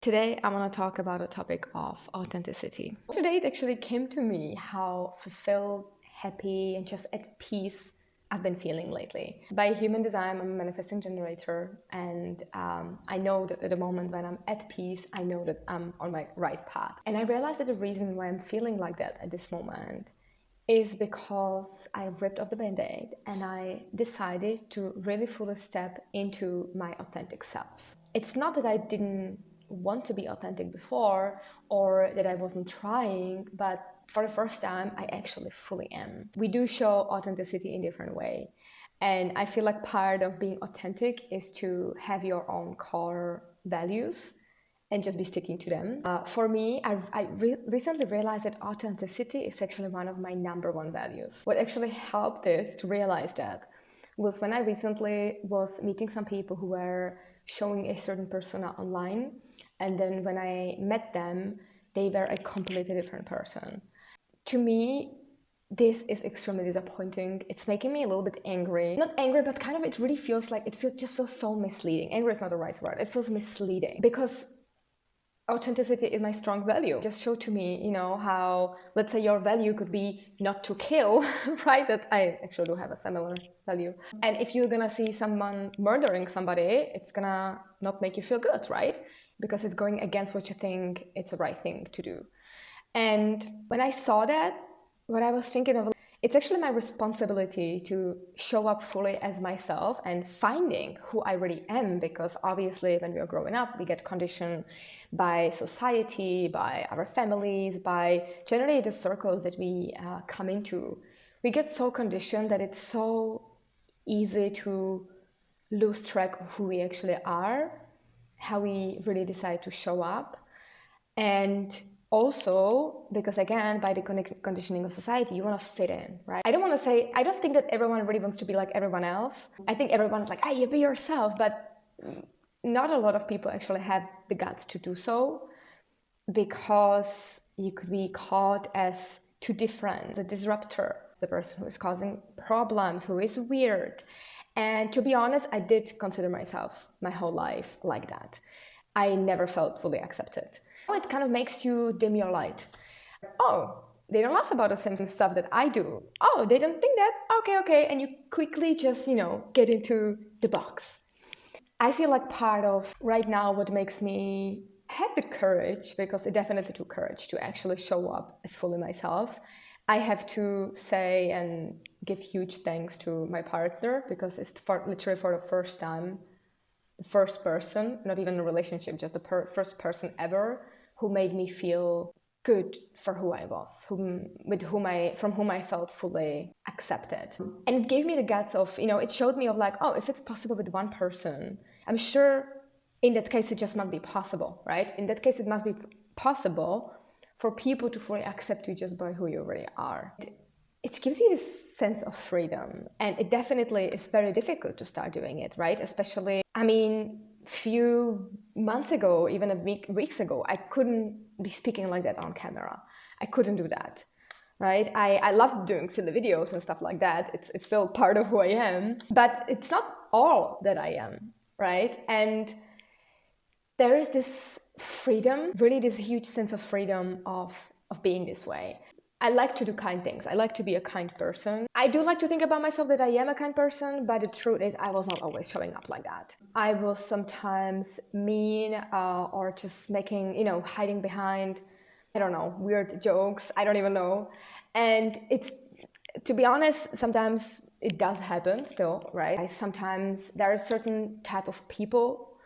Today, I want to talk about a topic of authenticity. Today, it actually came to me how fulfilled, happy, and just at peace I've been feeling lately. By human design, I'm a manifesting generator, and I know that at the moment when I'm at peace, I know that I'm on my right path. And I realized that the reason why I'm feeling like that at this moment is because I ripped off the band-aid and I decided to really fully step into my authentic self. It's not that I didn't want to be authentic before or that I wasn't trying, but for the first time, I actually fully am. We do show authenticity in different way. And I feel like part of being authentic is to have your own core values and just be sticking to them. For me, I recently realized that authenticity is actually one of my #1 values. What actually helped this to realize that was when I recently was meeting some people who were showing a certain persona online, and then when I met them, they were a completely different person. To me, this is extremely disappointing. It's making me a little bit angry. Not angry, but kind of it really feels like just feels so misleading. Angry is not the right word. It feels misleading because authenticity is my strong value. Just show to me, how, let's say your value could be not to kill, right? That I actually do have a similar value. And if you're gonna see someone murdering somebody, it's gonna not make you feel good, right? Because it's going against what you think it's the right thing to do. And when I saw that, what I was thinking of, it's actually my responsibility to show up fully as myself and finding who I really am, because obviously when we are growing up, we get conditioned by society, by our families, by generally the circles that we come into. We get so conditioned that it's so easy to lose track of who we actually are, how we really decide to show up. And also, because again, by the conditioning of society, you want to fit in, right? I don't think that everyone really wants to be like everyone else. I think everyone's like, hey, you be yourself, but not a lot of people actually have the guts to do so, because you could be caught as too different, the disruptor, the person who is causing problems, who is weird. And to be honest, I did consider myself my whole life like that. I never felt fully accepted. It kind of makes you dim your light. Oh, they don't laugh about the same stuff that I do. Oh, they don't think that? Okay. And you quickly just, get into the box. I feel like part of right now what makes me have the courage, because it definitely took courage to actually show up as fully myself. I have to say and give huge thanks to my partner, because it's literally for the first time, the first person, not even a relationship, just the first person ever who made me feel good for who I was, from whom I felt fully accepted. And it gave me the guts of, it showed me of like, oh, if it's possible with one person, I'm sure in that case it just must be possible, right? In that case it must be possible for people to fully accept you just by who you really are. It gives you this sense of freedom, and it definitely is very difficult to start doing it, right? Especially, few months ago, even weeks ago, I couldn't be speaking like that on camera. I couldn't do that, right? I love doing silly videos and stuff like that. It's still part of who I am, but it's not all that I am, right? And there is this freedom, really this huge sense of freedom of being this way. I like to do kind things. I like to be a kind person. I do like to think about myself that I am a kind person, but the truth is I was not always showing up like that. I was sometimes mean or just making, hiding behind, I don't know, weird jokes. I don't even know. And it's, to be honest, sometimes it does happen still, right? Sometimes there are certain type of people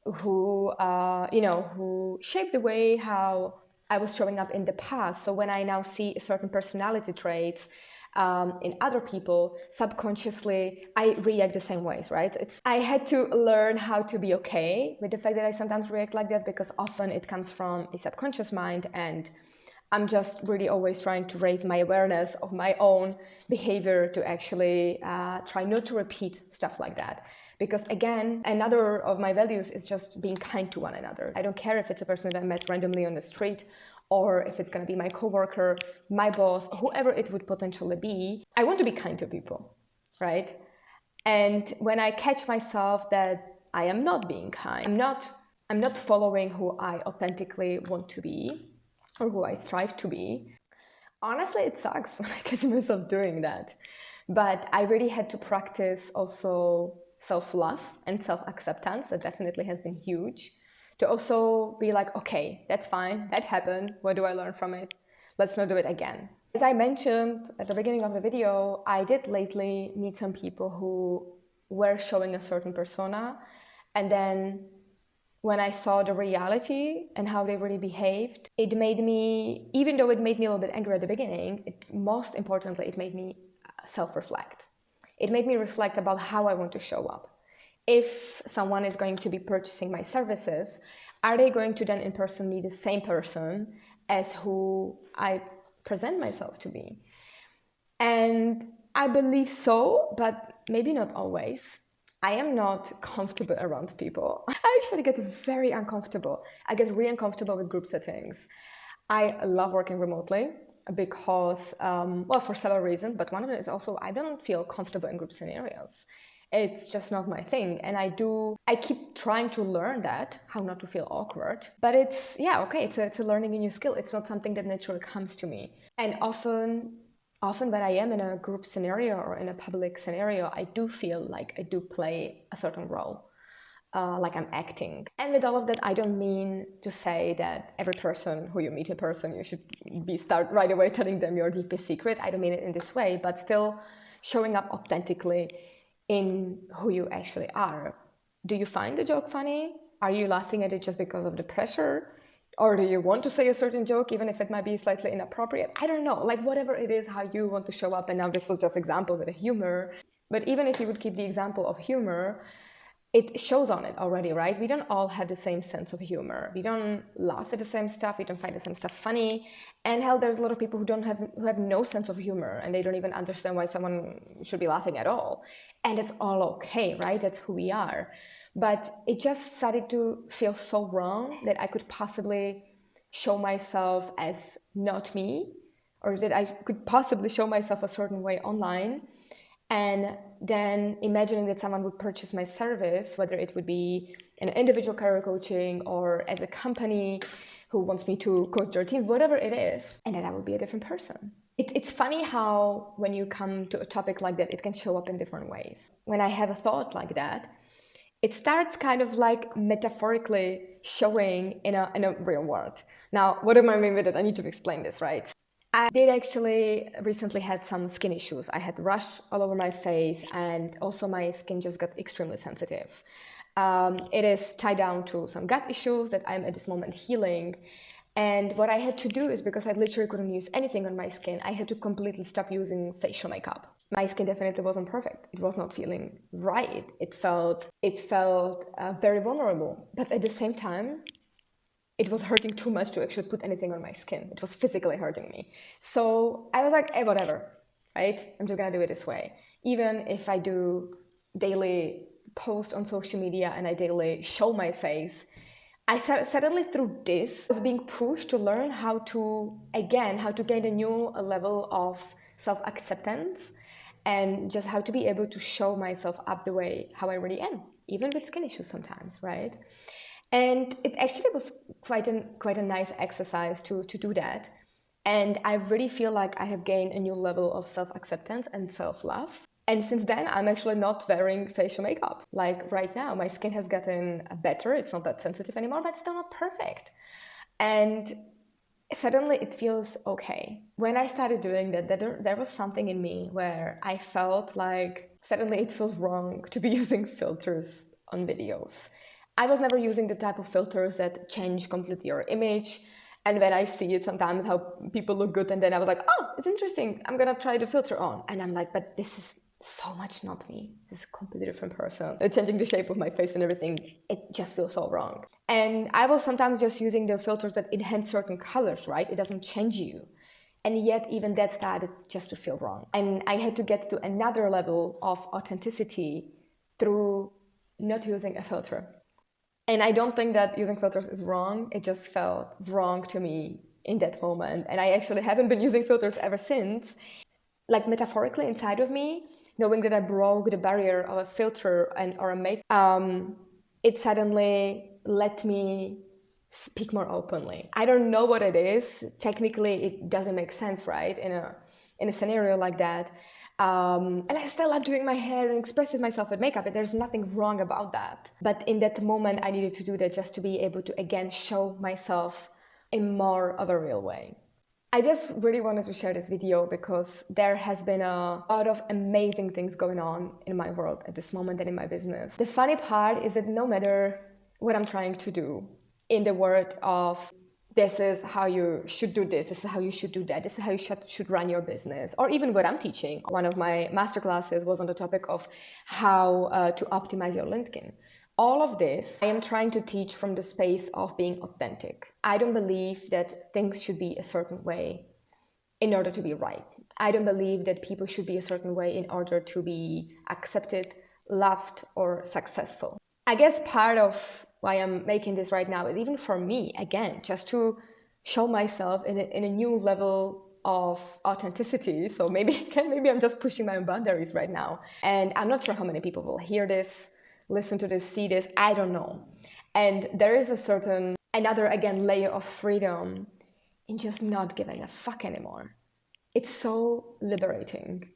who, who shape the way how I was showing up in the past. So when I now see certain personality traits in other people, subconsciously, I react the same ways, right? I had to learn how to be okay with the fact that I sometimes react like that, because often it comes from a subconscious mind, and I'm just really always trying to raise my awareness of my own behavior to actually try not to repeat stuff like that. Because again, another of my values is just being kind to one another. I don't care if it's a person that I met randomly on the street, or if it's going to be my coworker, my boss, whoever it would potentially be. I want to be kind to people, right? And when I catch myself that I am not being kind, I'm not I'm not following who I authentically want to be or who I strive to be. Honestly, it sucks when I catch myself doing that. But I really had to practice also self-love and self-acceptance. That definitely has been huge. To also be like, okay, that's fine, that happened. What do I learn from it? Let's not do it again. As I mentioned at the beginning of the video, I did lately meet some people who were showing a certain persona, and then when I saw the reality and how they really behaved, it made me, even though it made me a little bit angry at the beginning, most importantly, it made me self-reflect. It made me reflect about how I want to show up. If someone is going to be purchasing my services, are they going to then in person be the same person as who I present myself to be? And I believe so, but maybe not always. I am not comfortable around people. I actually get very uncomfortable. I get really uncomfortable with group settings. I love working remotely because, well, for several reasons, but one of it is also I don't feel comfortable in group scenarios. It's just not my thing. And I keep trying to learn that, how not to feel awkward. But it's, yeah, okay, it's a learning a new skill. It's not something that naturally comes to me. And often when I am in a group scenario or in a public scenario, I do feel like I do play a certain role, like I'm acting. And with all of that, I don't mean to say that every person who you meet in person, you should start right away telling them your deepest secret. I don't mean it in this way, but still showing up authentically in who you actually are. Do you find the joke funny? Are you laughing at it just because of the pressure? Or do you want to say a certain joke, even if it might be slightly inappropriate? I don't know, like whatever it is, how you want to show up. And now this was just example with the humor. But even if you would keep the example of humor, it shows on it already, right? We don't all have the same sense of humor. We don't laugh at the same stuff. We don't find the same stuff funny. And hell, there's a lot of people who have no sense of humor, and they don't even understand why someone should be laughing at all. And it's all okay, right? That's who we are. But it just started to feel so wrong that I could possibly show myself as not me, or that I could possibly show myself a certain way online. And then imagining that someone would purchase my service, whether it would be an individual career coaching or as a company who wants me to coach their team, whatever it is, and then I would be a different person. It's funny how when you come to a topic like that, it can show up in different ways. When I have a thought like that, it starts kind of like metaphorically showing in a real world. Now, what am I mean with it? I need to explain this, right? I did actually recently had some skin issues. I had rash all over my face, and also my skin just got extremely sensitive. It is tied down to some gut issues that I'm at this moment healing. And what I had to do is, because I literally couldn't use anything on my skin, I had to completely stop using facial makeup. My skin definitely wasn't perfect. It was not feeling right. It felt very vulnerable. But at the same time, it was hurting too much to actually put anything on my skin. It was physically hurting me. So I was like, hey, whatever, right? I'm just gonna do it this way. Even if I do daily post on social media and I daily show my face, I suddenly through this was being pushed to learn how to gain a new level of self-acceptance and just how to be able to show myself up the way how I really am, even with skin issues sometimes, right? And it actually was quite a nice exercise to do that. And I really feel like I have gained a new level of self-acceptance and self-love. And since then, I'm actually not wearing facial makeup. Like right now, my skin has gotten better. It's not that sensitive anymore, but it's still not perfect. And suddenly it feels okay. When I started doing that, there was something in me where I felt like suddenly it feels wrong to be using filters on videos. I was never using the type of filters that change completely your image. And when I see it sometimes how people look good, and then I was like, oh, it's interesting. I'm gonna try the filter on. And I'm like, but this is so much not me. This is a completely different person. Changing the shape of my face and everything, it just feels so wrong. And I was sometimes just using the filters that enhance certain colors, right? It doesn't change you. And yet even that started just to feel wrong. And I had to get to another level of authenticity through not using a filter. And I don't think that using filters is wrong. It just felt wrong to me in that moment. And I actually haven't been using filters ever since. Like metaphorically inside of me, knowing that I broke the barrier of a filter or a make, it suddenly let me speak more openly. I don't know what it is. Technically, it doesn't make sense, right? In a scenario like that. And I still love doing my hair and expressing myself with makeup, and there's nothing wrong about that. But in that moment, I needed to do that just to be able to, again, show myself in more of a real way. I just really wanted to share this video because there has been a lot of amazing things going on in my world at this moment and in my business. The funny part is that no matter what I'm trying to do in the word of this is how you should do this is how you should do that, this is how you should run your business, or even what I'm teaching. One of my masterclasses was on the topic of how to optimize your LinkedIn. All of this I am trying to teach from the space of being authentic. I don't believe that things should be a certain way in order to be right. I don't believe that people should be a certain way in order to be accepted, loved, or successful. I guess part of why I'm making this right now is even for me, again, just to show myself in a new level of authenticity. So maybe I'm just pushing my own boundaries right now. And I'm not sure how many people will hear this, listen to this, see this, I don't know. And there is another, again, layer of freedom in just not giving a fuck anymore. It's so liberating.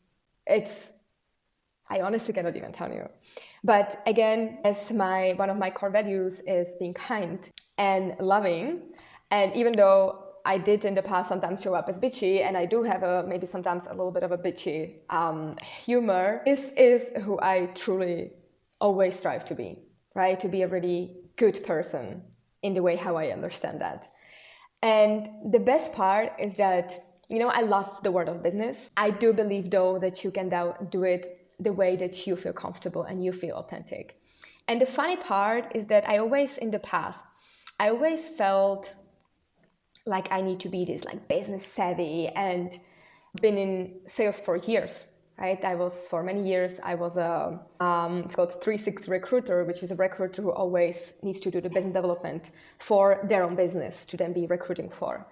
I honestly cannot even tell you. But again, as one of my core values is being kind and loving, and even though I did in the past sometimes show up as bitchy, and I do have maybe sometimes a little bit of a bitchy humor, this is who I truly always strive to be, right? To be a really good person in the way how I understand that. And the best part is that, I love the world of business. I do believe, though, that you can do it the way that you feel comfortable and you feel authentic. And the funny part is that in the past, I always felt like I need to be this like business savvy, and been in sales for years, right? For many years, I was it's called 360 recruiter, which is a recruiter who always needs to do the business development for their own business to then be recruiting for.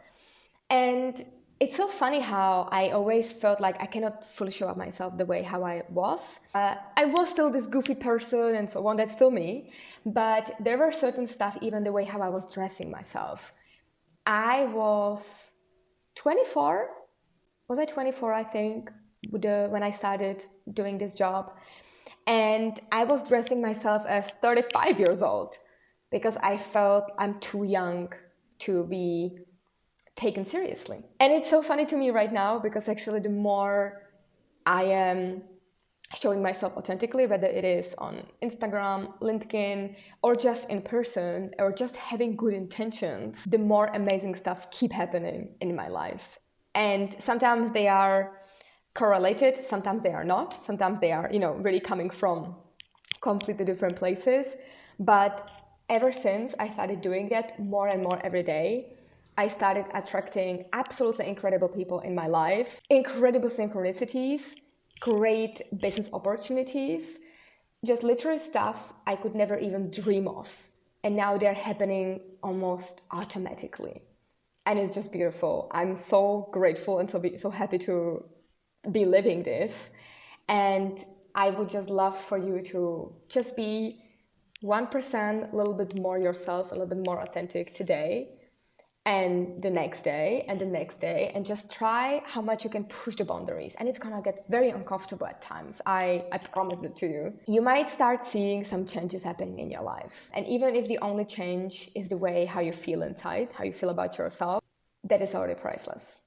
And it's so funny how I always felt like I cannot fully show up myself the way how I was. I was still this goofy person and so on, that's still me. But there were certain stuff, even the way how I was dressing myself. I was 24. Was I 24, I think, when I started doing this job? And I was dressing myself as 35 years old because I felt I'm too young to be taken seriously. And it's so funny to me right now because actually the more I am showing myself authentically, whether it is on Instagram, LinkedIn, or just in person, or just having good intentions, the more amazing stuff keep happening in my life. And sometimes they are correlated, sometimes they are not, sometimes they are, really coming from completely different places. But ever since I started doing that more and more every day, I started attracting absolutely incredible people in my life, incredible synchronicities, great business opportunities, just literally stuff I could never even dream of. And now they're happening almost automatically. And it's just beautiful. I'm so grateful and so happy to be living this. And I would just love for you to just be 1% a little bit more yourself, a little bit more authentic today, and the next day, and the next day, and just try how much you can push the boundaries. And it's gonna get very uncomfortable at times. I promise it to you. You might start seeing some changes happening in your life. And even if the only change is the way how you feel inside, how you feel about yourself, that is already priceless.